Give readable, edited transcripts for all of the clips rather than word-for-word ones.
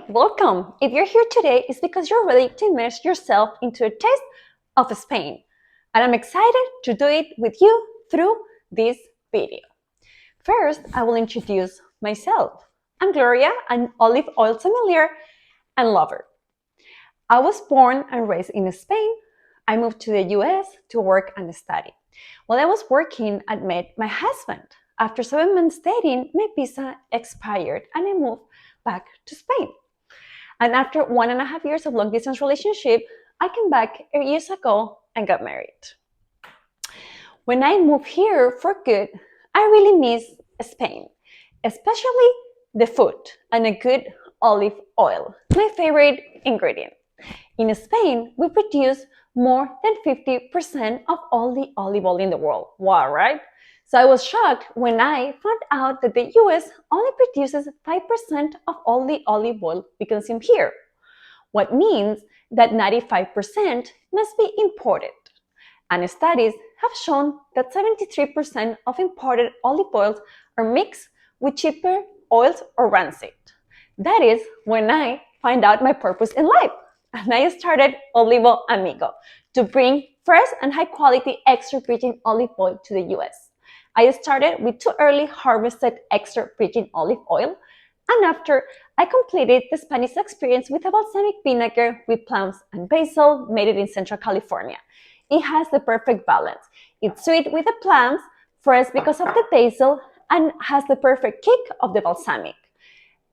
welcome! If you're here today, it's because you're ready to immerse yourself into a taste of Spain. And I'm excited to do it with you through this video. First, I will introduce myself. I'm Gloria, an olive oil sommelier and lover. I was born and raised in Spain. I moved to the US to work and study. While I was working, I met my husband. After 7 months dating, my visa expired and I moved back to Spain. And after 1.5 years of long distance relationship, I came back 8 years ago and got married. When I moved here for good, I really miss Spain, especially the food and a good olive oil, my favorite ingredient. In Spain, we produce more than 50% of all the olive oil in the world. Wow, right? So I was shocked when I found out that the US only produces 5% of all the olive oil we consume here. What means that 95% must be imported. And studies have shown that 73% of imported olive oils are mixed with cheaper oils or rancid. That is when I find out my purpose in life. And I started Olivo Amigo to bring fresh and high quality extra virgin olive oil to the US. I started with 2 early harvested extra virgin olive oil, and after I completed the Spanish experience with a balsamic vinegar with plums and basil made it in Central California. It has the perfect balance. It's sweet with the plums, fresh because of the basil, and has the perfect kick of the balsamic.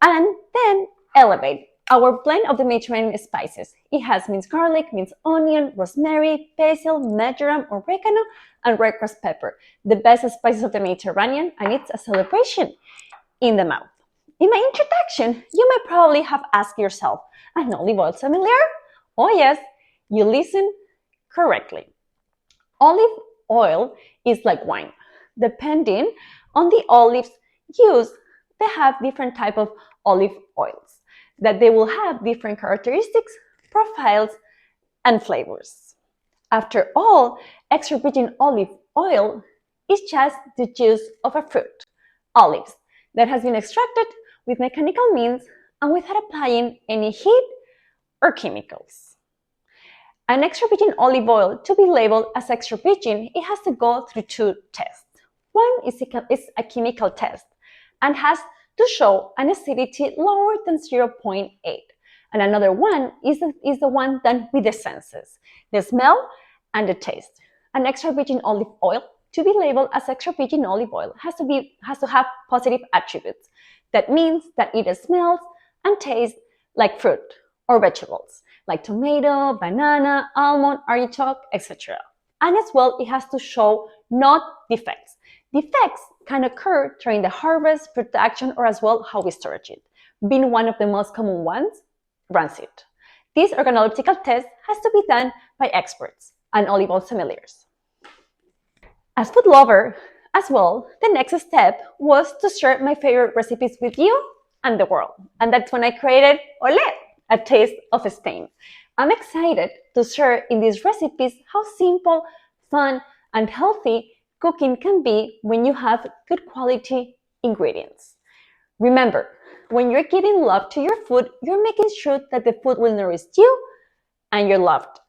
And then elevate our blend of the Mediterranean spices. It has minced garlic, minced onion, rosemary, basil, marjoram, oregano, and red crushed pepper, the best spices of the Mediterranean, and it's a celebration in the mouth. In my introduction, you may probably have asked yourself, an olive oil sommelier? Oh yes, you listen correctly. Olive oil is like wine. Depending on the olives used, they have different type of olive oils that they will have different characteristics, profiles, and flavors. After all, extra virgin olive oil is just the juice of a fruit, olives, that has been extracted with mechanical means and without applying any heat or chemicals. An extra virgin olive oil, to be labeled as extra virgin, it has to go through 2 tests. One is a chemical test and has to show an acidity lower than 0.8. And another one is the one done with the senses, the smell and the taste. An extra virgin olive oil, to be labeled as extra virgin olive oil, has to have positive attributes. That means that it smells and tastes like fruit or vegetables, like tomato, banana, almond, artichoke, etc. And as well, it has to show no defects. Defects can occur during the harvest, production, or as well how we store it. Being one of the most common ones, rancid. This organoleptical test has to be done by experts and olive oil sommeliers. As food lover, as well, the next step was to share my favorite recipes with you and the world. And that's when I created Olé, a taste of Spain. I'm excited to share in these recipes how simple, fun, and healthy cooking can be when you have good quality ingredients. Remember, when you're giving love to your food, you're making sure that the food will nourish you and your loved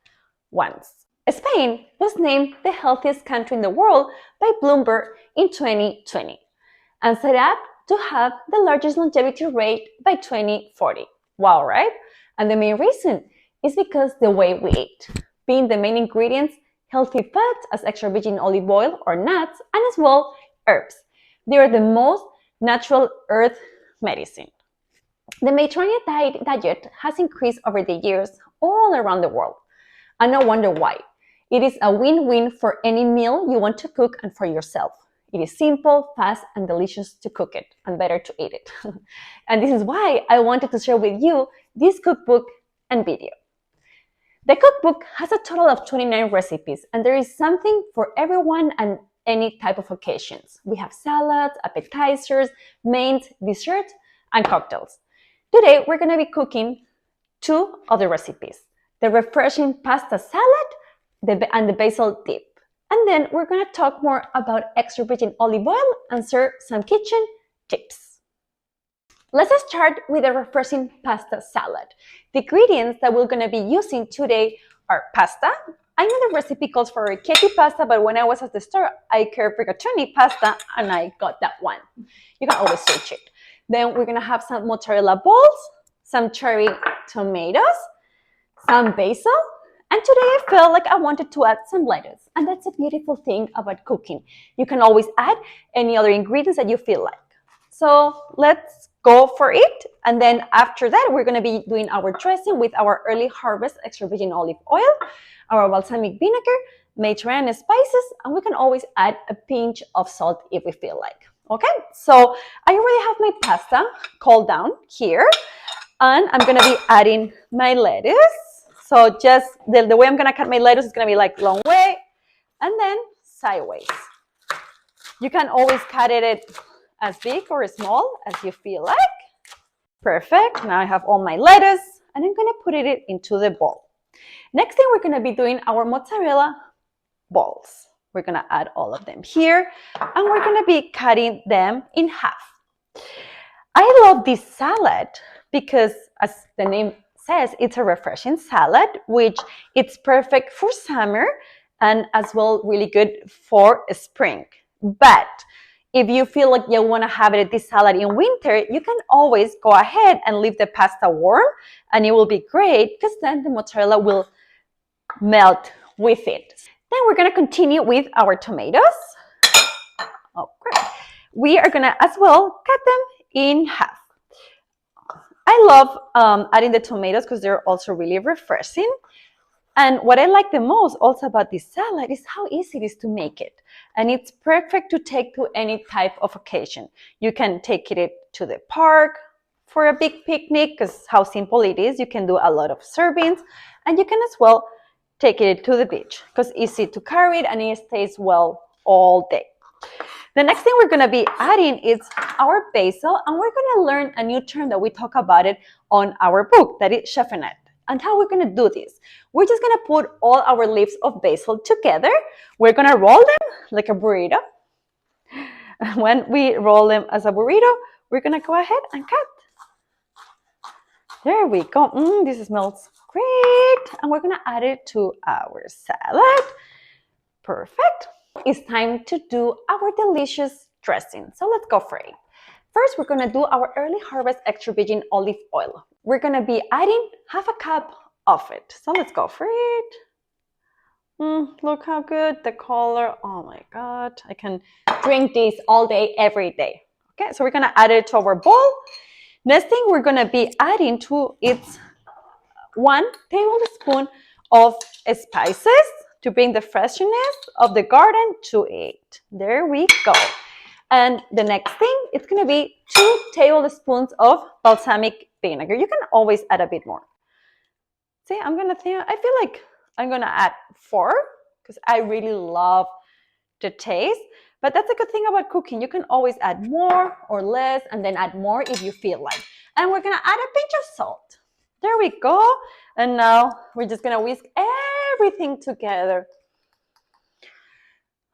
ones. Spain was named the healthiest country in the world by Bloomberg in 2020 and set up to have the largest longevity rate by 2040. Wow, right? And the main reason is because the way we eat, being the main ingredients, healthy fats as extra virgin olive oil or nuts, and as well herbs. They are the most natural earth medicine. The Mediterranean diet has increased over the years all around the world, and no wonder why. It is a win-win for any meal you want to cook and for yourself. It is simple, fast, and delicious to cook it, and better to eat it. And this is why I wanted to share with you this cookbook and video. The cookbook has a total of 29 recipes, and there is something for everyone and any type of occasions. We have salads, appetizers, mains, desserts, and cocktails. Today, we're going to be cooking 2 other recipes, the refreshing pasta salad and the basil dip. And then we're going to talk more about extra virgin olive oil and share some kitchen tips. Let's start with a refreshing pasta salad. The ingredients that we're going to be using today are pasta. I know the recipe calls for ricotta pasta, but when I was at the store, I carried rigatoni pasta and I got that one. You can always switch it. Then we're going to have some mozzarella balls, some cherry tomatoes, some basil, and today I felt like I wanted to add some lettuce. And that's a beautiful thing about cooking. You can always add any other ingredients that you feel like. So let's go for it. And then after that, we're going to be doing our dressing with our early harvest extra virgin olive oil, our balsamic vinegar, Mediterranean spices, and we can always add a pinch of salt if we feel like. Okay, so I already have my pasta cooled down here, and I'm going to be adding my lettuce. So just the way I'm going to cut my lettuce is going to be like long way and then sideways. You can always cut it as big or small as you feel like. Perfect. Now I have all my lettuce and I'm going to put it into the bowl. Next thing, we're going to be doing our mozzarella balls. We're going to add all of them here and we're going to be cutting them in half. I love this salad because, as the name says, it's a refreshing salad, which it's perfect for summer and as well really good for spring. But if you feel like you want to have this salad in winter, you can always go ahead and leave the pasta warm and it will be great because then the mozzarella will melt with it. Then we're going to continue with our tomatoes. Oh, great. We are going to as well cut them in half. I love adding the tomatoes because they're also really refreshing. And what I like the most also about this salad is how easy it is to make it. And it's perfect to take to any type of occasion. You can take it to the park for a big picnic because how simple it is. You can do a lot of servings. And you can as well take it to the beach because it's easy to carry it and it stays well all day. The next thing we're going to be adding is our basil, and we're going to learn a new term that we talk about it on our book, that is chiffonade. And how we're going to do this? We're just going to put all our leaves of basil together. We're going to roll them like a burrito. When we roll them as a burrito, we're going to go ahead and cut. There we go. This smells great. And we're going to add it to our salad. Perfect. It's time to do our delicious dressing. So let's go for it. First, we're going to do our early harvest extra virgin olive oil. We're going to be adding half a cup of it. So let's go for it. Look how good the color. Oh my God. I can drink this all day, every day. Okay, so we're going to add it to our bowl. Next thing we're going to be adding to it's 1 tablespoon of spices to bring the freshness of the garden to it. There we go. And the next thing, it's going to be 2 tablespoons of balsamic vinegar. You can always add a bit more. See, I feel like I'm going to add 4 because I really love the taste. But that's a good thing about cooking. You can always add more or less and then add more if you feel like. And we're going to add a pinch of salt. There we go. And now we're just going to whisk everything together.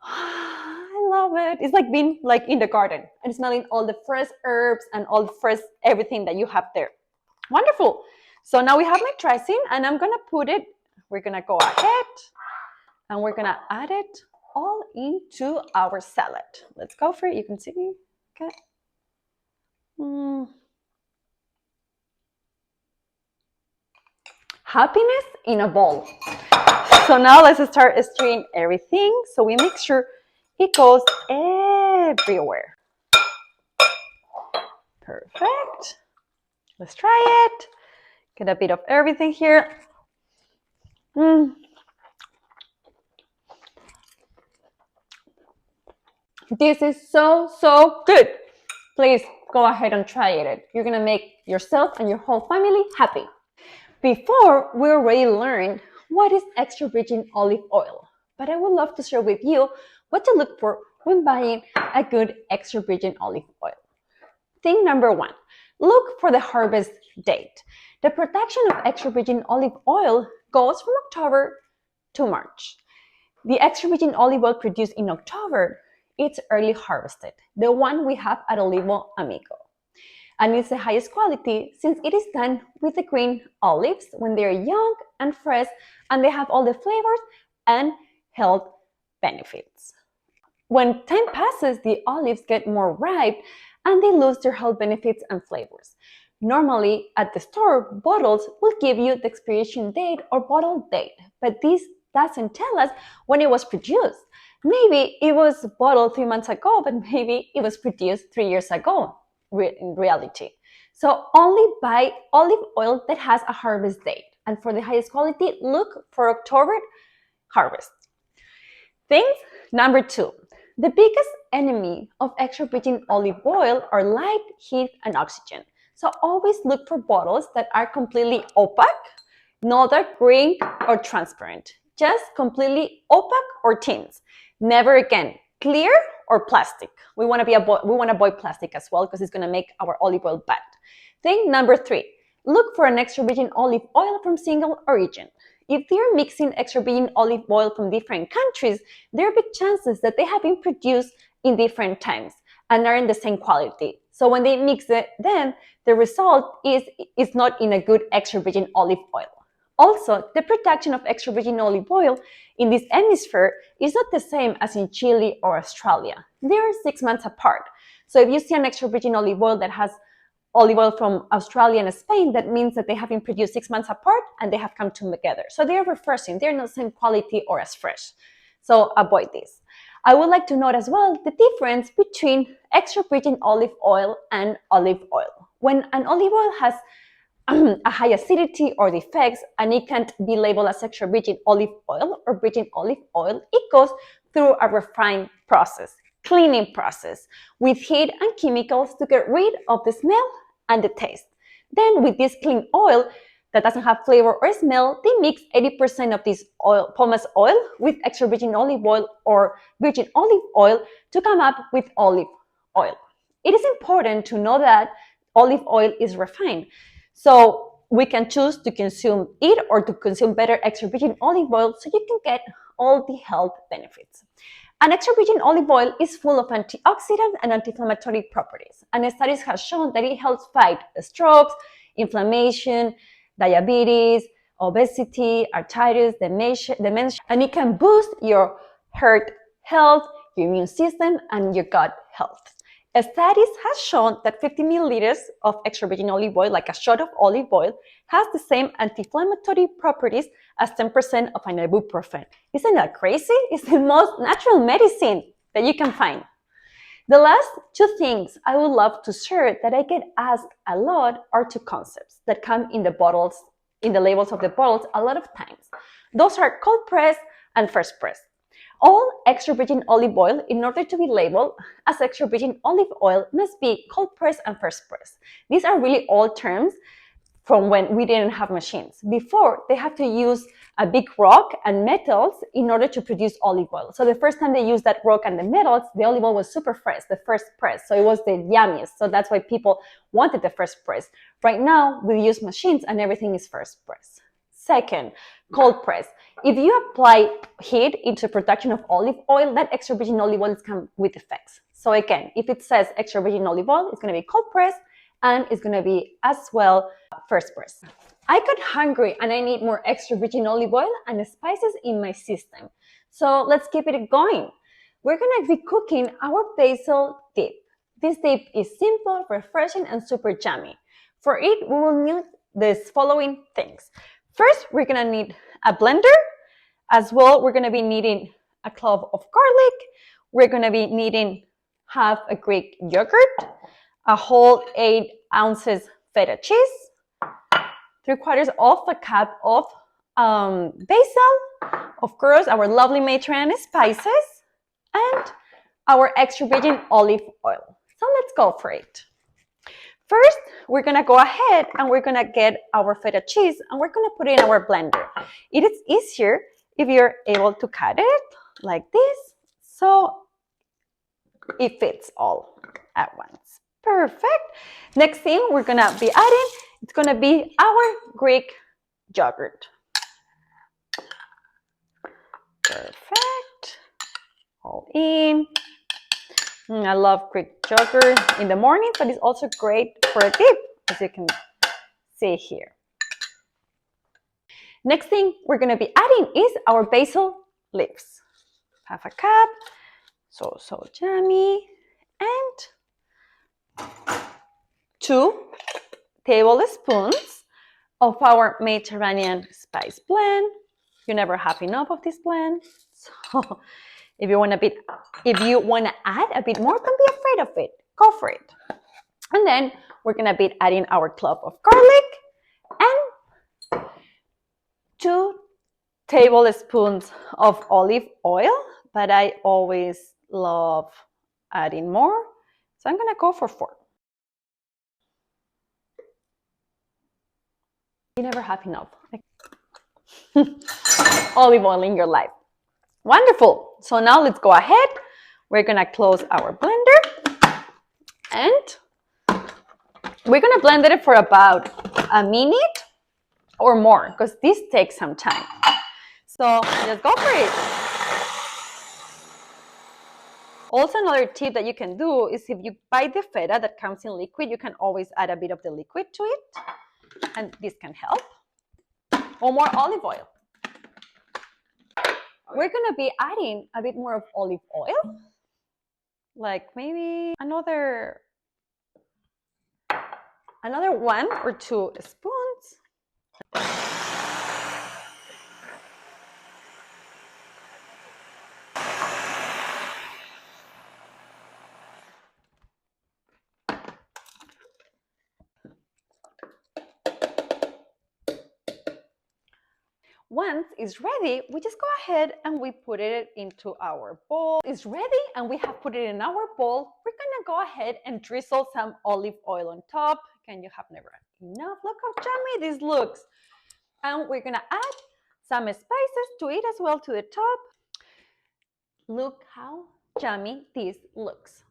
I love it. It's like being like in the garden and smelling all the fresh herbs and all the fresh everything that you have there. Wonderful. So now we have my dressing and I'm going to put it, we're going to go ahead and we're going to add it all into our salad. Let's go for it. You can see me. Okay. Happiness in a bowl. So now let's start stirring everything so we make sure it goes everywhere. Perfect. Let's try it. Get a bit of everything here. This is so good. Please go ahead and try it. You're gonna make yourself and your whole family happy. Before, we already learned what is extra virgin olive oil, but I would love to share with you what to look for when buying a good extra virgin olive oil. Thing number 1, look for the harvest date. The production of extra virgin olive oil goes from October to March. The extra virgin olive oil produced in October, it's early harvested, the one we have at Olivo Amigo. And it's the highest quality since it is done with the green olives when they're young and fresh, and they have all the flavors and health benefits. When time passes, the olives get more ripe and they lose their health benefits and flavors. Normally, at the store, bottles will give you the expiration date or bottle date, but this doesn't tell us when it was produced. Maybe it was bottled 3 months ago, but maybe it was produced 3 years ago in reality. So only buy olive oil that has a harvest date. And for the highest quality, look for October harvest. Things number 2. The biggest enemy of extra virgin olive oil are light, heat, and oxygen. So always look for bottles that are completely opaque, neither green or transparent. Just completely opaque or tint. Never again clear or plastic. We want to avoid plastic as well because it's going to make our olive oil bad. Thing number 3. Look for an extra virgin olive oil from single origin. If they're mixing extra virgin olive oil from different countries, there are big chances that they have been produced in different times and are in the same quality. So when they mix them, the result is not in a good extra virgin olive oil. Also, the production of extra virgin olive oil in this hemisphere is not the same as in Chile or Australia. They are 6 months apart. So if you see an extra virgin olive oil that has olive oil from Australia and Spain, that means that they have been produced 6 months apart and they have come together. So they are refreshing. They're not the same quality or as fresh. So avoid this. I would like to note as well the difference between extra virgin olive oil and olive oil. When an olive oil has a high acidity or defects and it can't be labeled as extra virgin olive oil or virgin olive oil, it goes through a refined process, cleaning process with heat and chemicals to get rid of the smell and the taste. Then with this clean oil that doesn't have flavor or smell, they mix 80% of this oil, pomace oil, with extra virgin olive oil or virgin olive oil to come up with olive oil. It is important to know that olive oil is refined. So we can choose to consume it or to consume better extra virgin olive oil so you can get all the health benefits. An extra virgin olive oil is full of antioxidant and anti-inflammatory properties, and studies have shown that it helps fight strokes, inflammation, diabetes, obesity, arthritis, dementia, and it can boost your heart health, your immune system, and your gut health. Studies have shown that 50 milliliters of extra virgin olive oil, like a shot of olive oil, has the same anti-inflammatory properties as 10% of an ibuprofen. Isn't that crazy? It's the most natural medicine that you can find. The last 2 things I would love to share that I get asked a lot are 2 concepts that come in the bottles, in the labels of the bottles a lot of times. Those are cold press and first press. All extra virgin olive oil, in order to be labeled as extra virgin olive oil, must be cold press and first press. These are really old terms from when we didn't have machines. Before, they had to use a big rock and metals in order to produce olive oil. So the first time they used that rock and the metals, the olive oil was super fresh, the first press. So it was the yummiest. So that's why people wanted the first press. Right now, we use machines and everything is first press. Second, cold press. If you apply heat into production of olive oil, that extra virgin olive oil comes with effects. So again, if it says extra virgin olive oil, it's going to be cold press and it's going to be as well first press. I got hungry and I need more extra virgin olive oil and spices in my system. So let's keep it going. We're going to be cooking our basil dip. This dip is simple, refreshing, and super yummy. For it, we will need these following things. First, we're going to need a blender. As well, we're going to be needing a clove of garlic. We're going to be needing half a Greek yogurt, a whole 8 ounces feta cheese, 3/4 of a cup of basil, of course, our lovely Mediterranean spices, and our extra virgin olive oil. So let's go for it. First, we're going to go ahead and we're going to get our feta cheese and we're going to put it in our blender. It is easier if you're able to cut it like this, so it fits all at once. Perfect. Next thing we're going to be adding, it's going to be our Greek yogurt. Perfect. All in. I love Greek yogurt in the morning, but it's also great for a dip, as you can see here. Next thing we're going to be adding is our basil leaves. Half a cup, so yummy, and 2 tablespoons of our Mediterranean spice blend. You never have enough of this blend, so if you want to add a bit more, don't be afraid of it. Go for it. And then we're gonna be adding our clove of garlic and 2 tablespoons of olive oil, but I always love adding more, so I'm gonna go for 4. You never have enough olive oil in your life. Wonderful. So now let's go ahead. We're gonna close our blender and we're gonna blend it for about a minute or more because this takes some time. So let's go for it. Also, another tip that you can do is if you buy the feta that comes in liquid, you can always add a bit of the liquid to it, and this can help. Or more olive oil. We're gonna be adding a bit more of olive oil, like maybe another 1 or 2 spoons. Once it's ready, we just go ahead and we put it into our bowl. It's ready and we have put it in our bowl. We're gonna go ahead and drizzle some olive oil on top. Can you have never enough? Look how yummy this looks. And we're gonna add some spices to it as well to the top. Look how yummy this looks.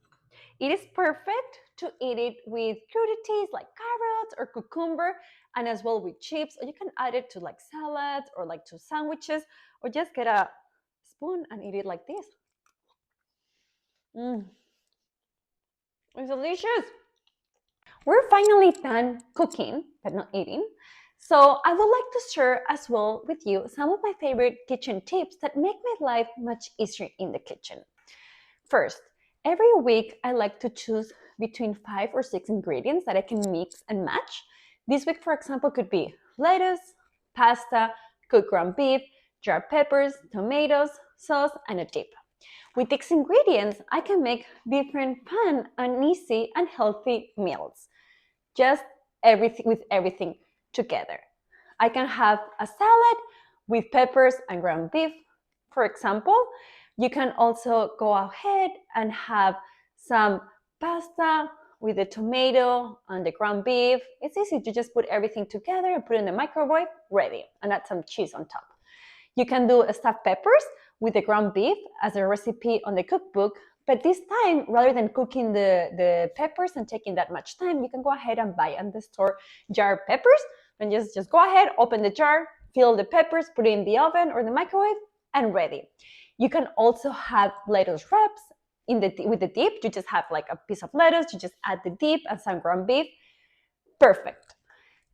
It is perfect to eat it with crudities like carrots or cucumber, and as well with chips, or you can add it to like salads or like to sandwiches, or just get a spoon and eat it like this. It's delicious. We're finally done cooking, but not eating. So I would like to share as well with you some of my favorite kitchen tips that make my life much easier in the kitchen. First, every week I like to choose between 5 or 6 ingredients that I can mix and match. This week, for example, could be lettuce, pasta, cooked ground beef, jar peppers, tomatoes, sauce, and a dip. With these ingredients, I can make different fun and easy and healthy meals. Just everything together. I can have a salad with peppers and ground beef, for example. You can also go ahead and have some pasta with the tomato and the ground beef. It's easy to just put everything together and put it in the microwave, ready, and add some cheese on top. You can do stuffed peppers with the ground beef as a recipe on the cookbook, but this time, rather than cooking the peppers and taking that much time, you can go ahead and buy at the store jar peppers, and just go ahead, open the jar, fill the peppers, put it in the oven or the microwave, and ready. You can also have lettuce wraps with the dip. You just have like a piece of lettuce, you just add the dip and some ground beef. Perfect.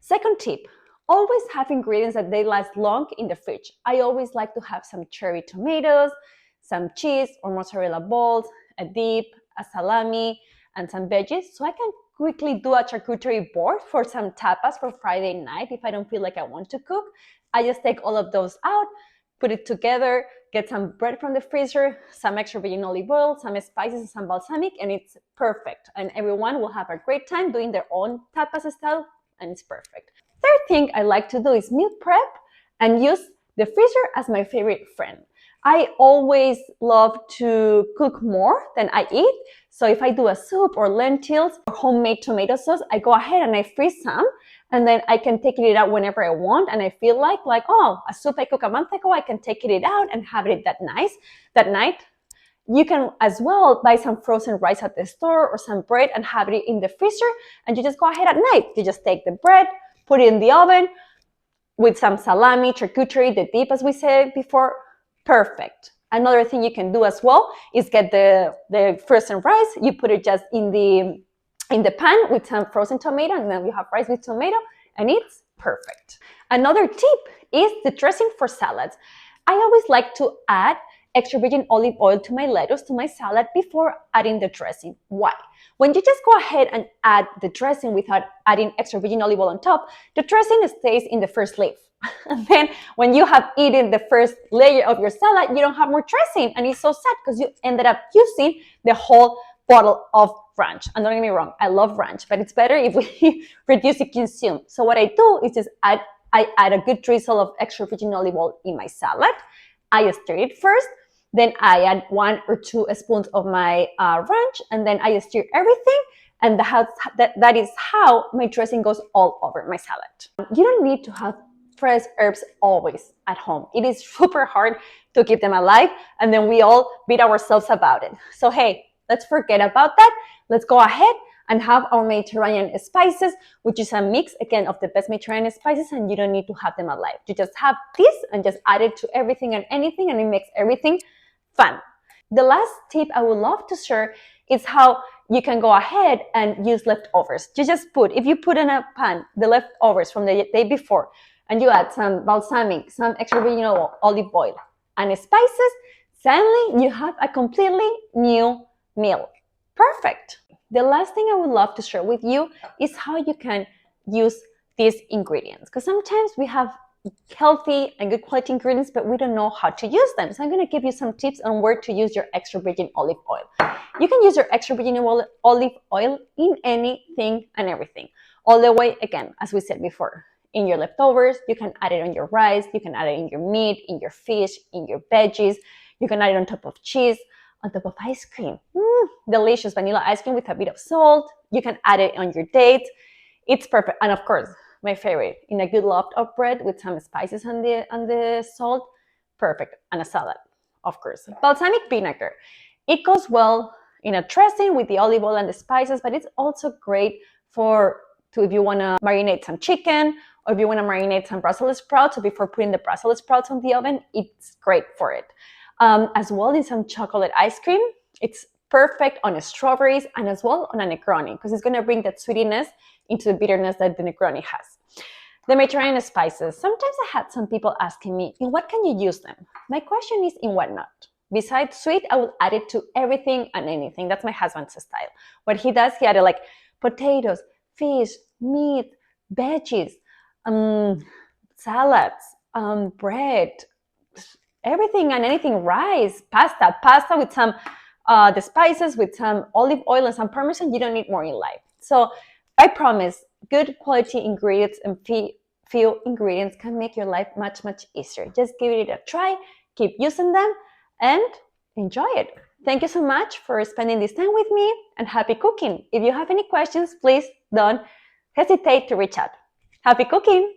Second tip, always have ingredients that they last long in the fridge. I always like to have some cherry tomatoes, some cheese or mozzarella balls, a dip, a salami, and some veggies, so I can quickly do a charcuterie board for some tapas for Friday night if I don't feel like I want to cook. I just take all of those out, put it together, get some bread from the freezer, some extra virgin olive oil, some spices, and some balsamic, and it's perfect. And everyone will have a great time doing their own tapas style, and it's perfect. Third thing I like to do is meal prep and use the freezer as my favorite friend. I always love to cook more than I eat. So if I do a soup or lentils or homemade tomato sauce, I go ahead and I freeze some, and then I can take it out whenever I want. And I feel like, oh, a soup I cooked a month ago, I can take it out and have it that night. You can as well buy some frozen rice at the store or some bread and have it in the freezer, and you just go ahead at night. You just take the bread, put it in the oven with some salami, charcuterie, the dip as we said before. Perfect. Another thing you can do as well is get the frozen rice. You put it just in the pan with some frozen tomato, and then you have rice with tomato, and it's perfect. Another tip is the dressing for salads. I always like to add extra virgin olive oil to my lettuce, to my salad, before adding the dressing. Why? When you just go ahead and add the dressing without adding extra virgin olive oil on top, the dressing stays in the first leaf. And then when you have eaten the first layer of your salad, you don't have more dressing. And it's so sad because you ended up using the whole bottle of ranch. And don't get me wrong, I love ranch, but it's better if we reduce the consume. So what I do is just I add a good drizzle of extra virgin olive oil in my salad. I stir it first, then I add 1 or 2 spoons of my ranch, and then I stir everything, and that is how my dressing goes all over my salad. You don't need to have fresh herbs always at home. It is super hard to keep them alive, and then we all beat ourselves about it. So hey, let's forget about that. Let's go ahead and have our Mediterranean spices, which is a mix, again, of the best Mediterranean spices, and you don't need to have them alive. You just have this and just add it to everything and anything, and it makes everything fun. The last tip I would love to share is how you can go ahead and use leftovers. You just if you put in a pan the leftovers from the day before, and you add some balsamic, some extra virgin olive oil, and spices, suddenly you have a completely new meal. Perfect. The last thing I would love to share with you is how you can use these ingredients. Because sometimes we have healthy and good quality ingredients, but we don't know how to use them. So I'm going to give you some tips on where to use your extra virgin olive oil. You can use your extra virgin olive oil in anything and everything. All the way, again, as we said before, in your leftovers, you can add it on your rice, you can add it in your meat, in your fish, in your veggies, you can add it on top of cheese, on top of ice cream. Delicious vanilla ice cream with a bit of salt. You can add it on your dates. It's perfect. And of course, my favorite, in a good loaf of bread with some spices and the salt. Perfect. And a salad, of course. Balsamic vinegar. It goes well in a dressing with the olive oil and the spices, but it's also great if you want to marinate some chicken, or if you want to marinate some Brussels sprouts. So before putting the Brussels sprouts on the oven, it's great for it. As well in some chocolate ice cream. It's perfect on strawberries, and as well on a Negroni, because it's going to bring that sweetiness into the bitterness that the Negroni has. The Mediterranean spices. Sometimes I had some people asking me, in what can you use them? My question is, in what not? Besides sweet, I will add it to everything and anything. That's my husband's style. What he does, he added like potatoes, fish, meat, veggies, salads, bread, everything and anything, rice, pasta with some the spices, with some olive oil and some Parmesan. You don't need more in life. So I promise, good quality ingredients and few ingredients can make your life much, much easier. Just give it a try, keep using them, and enjoy it. Thank you so much for spending this time with me, and happy cooking. If you have any questions, please don't hesitate to reach out. Happy cooking!